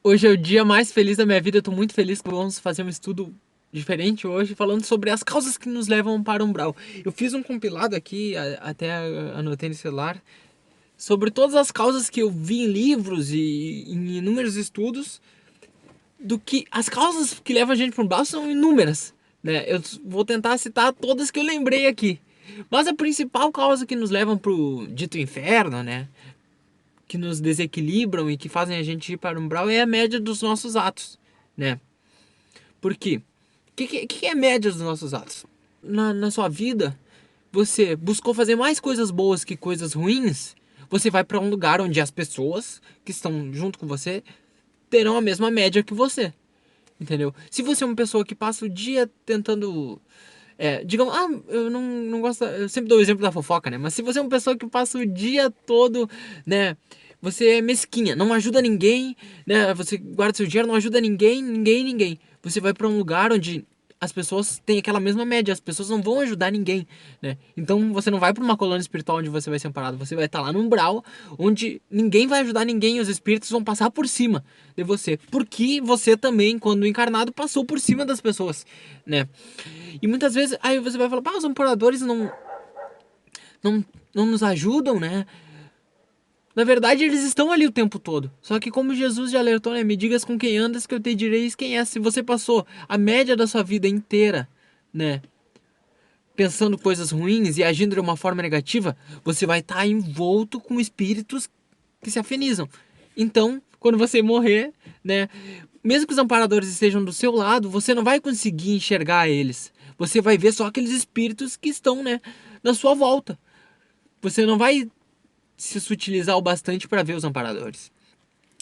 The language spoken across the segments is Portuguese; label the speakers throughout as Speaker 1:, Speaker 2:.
Speaker 1: Hoje é o dia mais feliz da minha vida. Eu tô muito feliz que vamos fazer um estudo diferente hoje, falando sobre as causas que nos levam para o umbral. Eu fiz um compilado aqui, até anotei no celular, sobre todas as causas que eu vi em livros e em inúmeros estudos, do que as causas que levam a gente para o umbral são inúmeras, né? Eu vou tentar citar todas que eu lembrei aqui. Mas a principal causa que nos levam para o dito inferno, né? Que nos desequilibram e que fazem a gente ir para o umbral é a média dos nossos atos, né? Por quê? O que é a média dos nossos atos? Na sua vida, você buscou fazer mais coisas boas que coisas ruins, você vai para um lugar onde as pessoas que estão junto com você terão a mesma média que você. Entendeu? Se você é uma pessoa que passa o dia tentando. Digamos, eu não gosto. Eu sempre dou o exemplo da fofoca, né? Mas se você é uma pessoa que passa o dia todo, né? Você é mesquinha, não ajuda ninguém, né? Você guarda seu dinheiro, não ajuda ninguém. Você vai pra um lugar onde as pessoas têm aquela mesma média, as pessoas não vão ajudar ninguém, né? Então você não vai pra uma colônia espiritual onde você vai ser amparado, você vai estar lá no umbral, onde ninguém vai ajudar ninguém, os espíritos vão passar por cima de você, porque você também, quando encarnado, passou por cima das pessoas, né? E muitas vezes, aí você vai falar, os amparadores não, não nos ajudam, né? Na verdade, eles estão ali o tempo todo. Só que como Jesus já alertou, né? Me digas com quem andas que eu te direi quem é. Se você passou a média da sua vida inteira, né? Pensando coisas ruins e agindo de uma forma negativa, você vai estar envolto com espíritos que se afinizam. Então, quando você morrer, né? Mesmo que os amparadores estejam do seu lado, você não vai conseguir enxergar eles. Você vai ver só aqueles espíritos que estão, né? Na sua volta. Você não vai se sutilizar o bastante para ver os amparadores.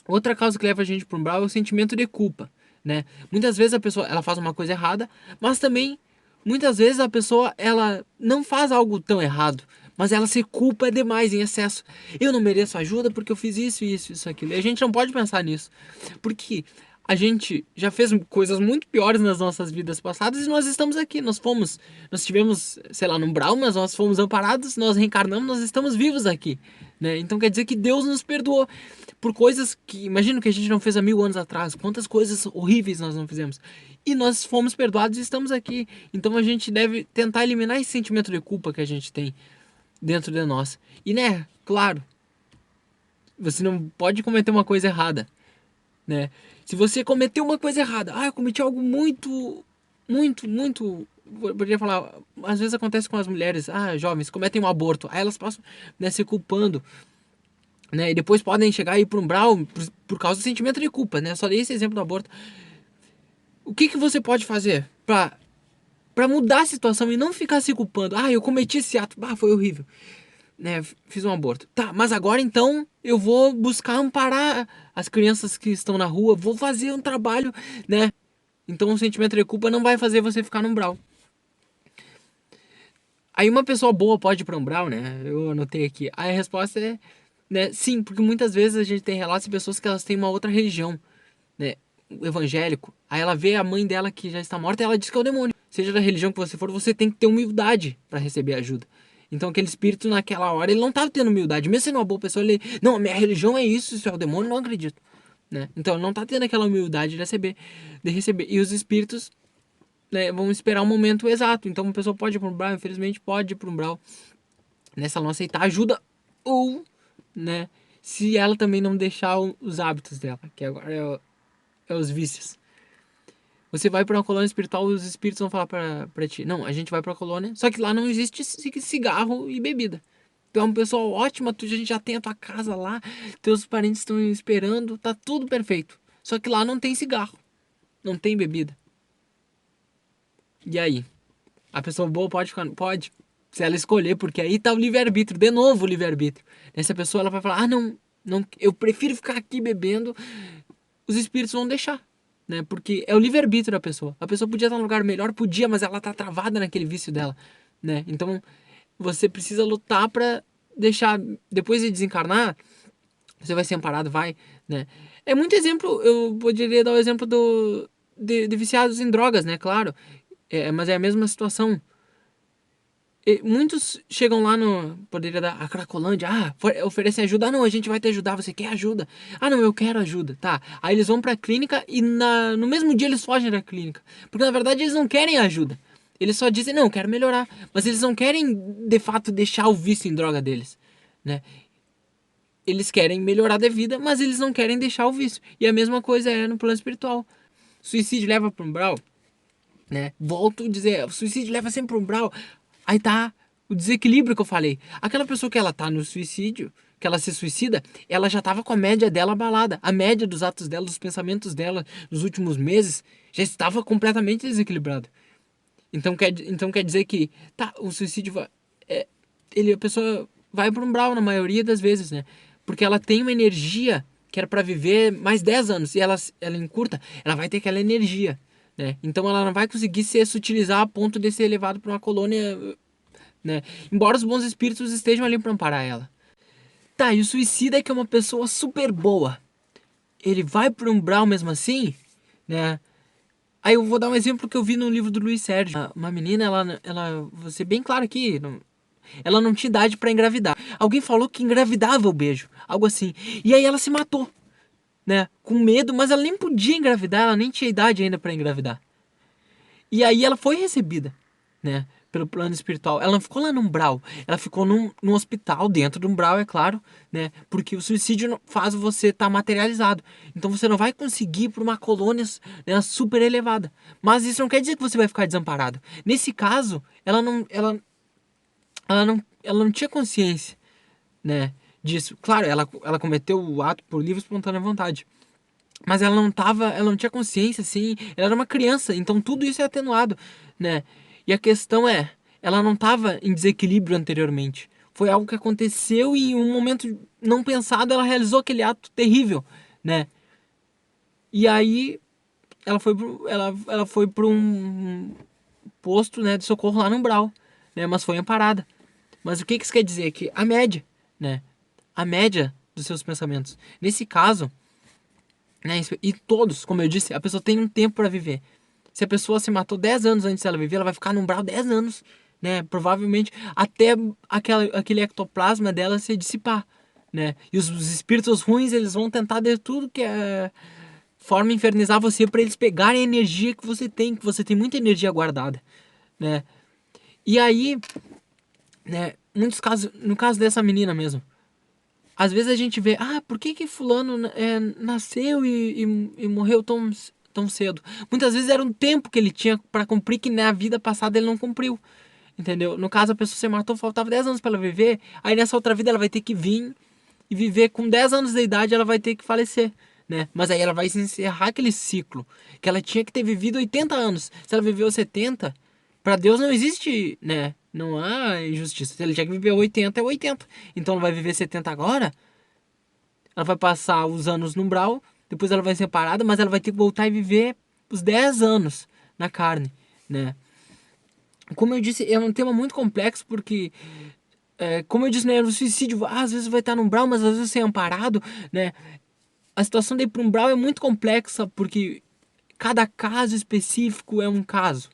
Speaker 1: Outra causa que leva a gente para um umbral é o sentimento de culpa, né? Muitas vezes a pessoa ela faz uma coisa errada, mas também muitas vezes a pessoa ela não faz algo tão errado, mas ela se culpa demais em excesso. Eu não mereço ajuda porque eu fiz isso, aquilo. E a gente não pode pensar nisso, porque a gente já fez coisas muito piores nas nossas vidas passadas e nós estamos aqui. Nós tivemos, sei lá, no umbral, mas nós fomos amparados, nós reencarnamos, nós estamos vivos aqui, né? Então quer dizer que Deus nos perdoou por coisas que, imagino que a gente não fez há 1000 anos atrás, quantas coisas horríveis nós não fizemos. E nós fomos perdoados e estamos aqui. Então a gente deve tentar eliminar esse sentimento de culpa que a gente tem dentro de nós. E né, claro, você não pode cometer uma coisa errada, né? Se você cometeu uma coisa errada, eu cometi algo muito, poderia falar, às vezes acontece com as mulheres, jovens, cometem um aborto, aí elas passam, né, se culpando, né? E depois podem chegar aí para um umbral por causa do sentimento de culpa, né? Só dei esse exemplo do aborto. O que você pode fazer para mudar a situação e não ficar se culpando? Eu cometi esse ato, foi horrível, né? Fiz um aborto. Tá, mas agora então eu vou buscar amparar as crianças que estão na rua, vou fazer um trabalho, né? Então o sentimento de culpa não vai fazer você ficar no umbral. Aí uma pessoa boa pode ir para umbral, né? Eu anotei aqui. Aí a resposta é, né, sim, porque muitas vezes a gente tem relatos de pessoas que elas têm uma outra religião, né, evangélico, aí ela vê a mãe dela que já está morta e ela diz que é o demônio. Seja da religião que você for, você tem que ter humildade para receber ajuda. Então aquele espírito naquela hora, ele não estava tendo humildade. Mesmo sendo uma boa pessoa, ele, não, a minha religião é isso é o demônio, não acredito. Né? Então ele não está tendo aquela humildade de receber. E os espíritos, né, vão esperar o momento exato. Então uma pessoa pode ir para um umbral, infelizmente pode ir para um umbral, nessa não aceitar ajuda ou, né, se ela também não deixar os hábitos dela, que agora é os vícios. Você vai pra uma colônia espiritual, os espíritos vão falar pra ti: não, a gente vai pra colônia, só que lá não existe cigarro e bebida. Tu é uma pessoa ótima, a gente já tem a tua casa lá, teus parentes estão esperando, tá tudo perfeito. Só que lá não tem cigarro, não tem bebida. E aí? A pessoa boa pode ficar. Pode. Se ela escolher, porque aí tá o livre-arbítrio, de novo o livre-arbítrio. Essa pessoa ela vai falar: não, não, eu prefiro ficar aqui bebendo, os espíritos vão deixar, né? Porque é o livre-arbítrio da pessoa. A pessoa podia estar num lugar melhor, podia, mas ela tá travada naquele vício dela, né? Então, você precisa lutar pra deixar, depois de desencarnar, você vai ser amparado, vai, né? É muito exemplo, eu poderia dar o exemplo de viciados em drogas, né? Claro, mas é a mesma situação. Muitos chegam lá no. Poderia dar a Cracolândia. Ah, oferecem ajuda. Ah, não, a gente vai te ajudar. Você quer ajuda? Ah, não, eu quero ajuda. Tá. Aí eles vão pra clínica e no mesmo dia eles fogem da clínica. Porque na verdade eles não querem ajuda. Eles só dizem, não, eu quero melhorar. Mas eles não querem, de fato, deixar o vício em droga deles. Né? Eles querem melhorar de vida, mas eles não querem deixar o vício. E a mesma coisa é no plano espiritual. Suicídio leva para um umbral, né? Volto a dizer, o suicídio leva sempre para um umbral. Aí tá o desequilíbrio que eu falei. Aquela pessoa que ela tá no suicídio, que ela se suicida, ela já tava com a média dela abalada. A média dos atos dela, dos pensamentos dela nos últimos meses já estava completamente desequilibrada. Então quer dizer que, tá, o suicídio a pessoa vai para um umbral na maioria das vezes, né? Porque ela tem uma energia que era para viver mais 10 anos e ela encurta, ela vai ter aquela energia, né? Então ela não vai conseguir se sutilizar a ponto de ser levado para uma colônia, né? Embora os bons espíritos estejam ali para amparar ela. Tá, e o suicida é que é uma pessoa super boa. Ele vai pro umbral mesmo assim, né? Aí eu vou dar um exemplo que eu vi no livro do Luiz Sérgio. Uma menina, vou ser bem claro aqui, ela não tinha idade pra engravidar. Alguém falou que engravidava o beijo, algo assim. E aí ela se matou, né? Com medo, mas ela nem podia engravidar, ela nem tinha idade ainda pra engravidar. E aí ela foi recebida, né? Pelo plano espiritual. Ela não ficou lá no umbral, ela ficou num hospital, dentro do umbral, é claro, né? Porque o suicídio faz você estar materializado. Então você não vai conseguir ir para uma colônia, né, super elevada. Mas isso não quer dizer que você vai ficar desamparado. Nesse caso, ela não tinha consciência, né, disso. Claro, ela cometeu o ato por livre e espontânea vontade. Mas ela não tinha consciência, assim, ela era uma criança, então tudo isso é atenuado, né? E a questão é, ela não estava em desequilíbrio anteriormente. Foi algo que aconteceu e em um momento não pensado ela realizou aquele ato terrível, né? E aí ela foi para um posto, né, de socorro lá no Umbral, né? Mas foi amparada. Mas o que isso quer dizer? Que a média, né? A média dos seus pensamentos. Nesse caso, né? E todos, como eu disse, a pessoa tem um tempo para viver. Se a pessoa se matou 10 anos antes dela viver, ela vai ficar no umbral 10 anos, né? Provavelmente até aquele ectoplasma dela se dissipar, né? E os espíritos ruins, eles vão tentar de tudo que é forma infernizar você para eles pegarem a energia que você tem muita energia guardada, né? E aí, né, muitos casos, no caso dessa menina mesmo, às vezes a gente vê, por que que fulano nasceu e morreu tão cedo? Muitas vezes era um tempo que ele tinha para cumprir que na vida passada ele não cumpriu, entendeu? No caso a pessoa se matou, faltava 10 anos para ela viver, aí nessa outra vida ela vai ter que vir e viver com 10 anos de idade ela vai ter que falecer, né? Mas aí ela vai encerrar aquele ciclo, que ela tinha que ter vivido 80 anos. Se ela viveu 70, para Deus não existe, né? Não há injustiça. Se ele tinha que viver 80, é 80. Então ela vai viver 70 agora, ela vai passar os anos no umbral, depois ela vai ser separada, mas ela vai ter que voltar e viver os 10 anos na carne, né? Como eu disse, é um tema muito complexo porque, como eu disse, né, o suicídio às vezes vai estar no umbral, mas às vezes ser amparado, né? A situação de ir para o umbral é muito complexa porque cada caso específico é um caso.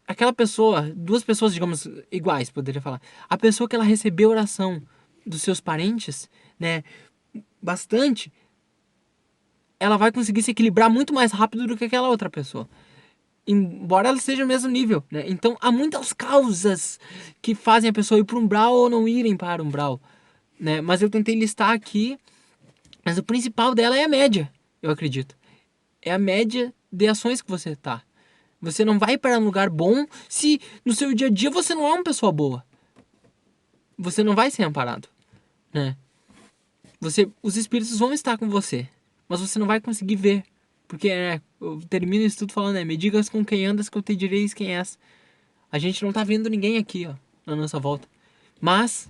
Speaker 1: Aquela pessoa, duas pessoas, digamos, iguais, poderia falar. A pessoa que ela recebeu oração dos seus parentes, né, bastante, ela vai conseguir se equilibrar muito mais rápido do que aquela outra pessoa. Embora ela esteja no mesmo nível, né? Então há muitas causas que fazem a pessoa ir para o umbral ou não irem para o umbral, né? Mas eu tentei listar aqui, mas o principal dela é a média, eu acredito. É a média de ações que você tá. Você não vai para um lugar bom se no seu dia a dia você não é uma pessoa boa. Você não vai ser amparado, né? Os espíritos vão estar com você, mas você não vai conseguir ver. Porque, eu termino isso tudo falando, me digas com quem andas que eu te direis quem és. A gente não tá vendo ninguém aqui, ó, na nossa volta. Mas,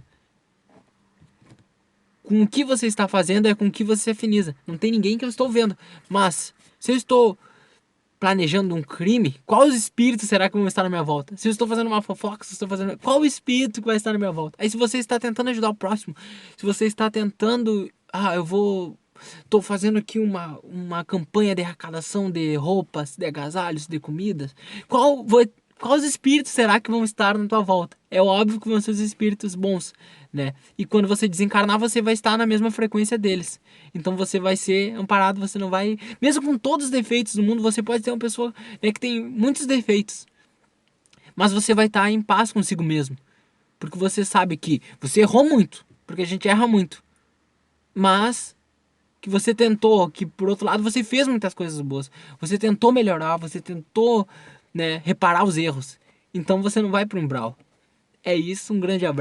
Speaker 1: com o que você está fazendo é com o que você se afiniza. Não tem ninguém que eu estou vendo. Mas, se eu estou planejando um crime, qual espírito será que vão estar na minha volta? Se eu estou fazendo uma fofoca, se eu estou fazendo... Qual espírito que vai estar na minha volta? Aí se você está tentando ajudar o próximo, se você está tentando... Tô fazendo aqui uma campanha de arrecadação de roupas, de agasalhos, de comidas. quais espíritos será que vão estar na tua volta? É óbvio que vão ser os espíritos bons, né? E quando você desencarnar, você vai estar na mesma frequência deles. Então você vai ser amparado, você não vai. Mesmo com todos os defeitos do mundo, você pode ser uma pessoa, né, que tem muitos defeitos. Mas você vai estar em paz consigo mesmo. Porque você sabe que você errou muito. Porque a gente erra muito. Mas que você tentou, que por outro lado você fez muitas coisas boas. Você tentou melhorar, você tentou, né, reparar os erros. Então você não vai para um umbral. É isso, um grande abraço.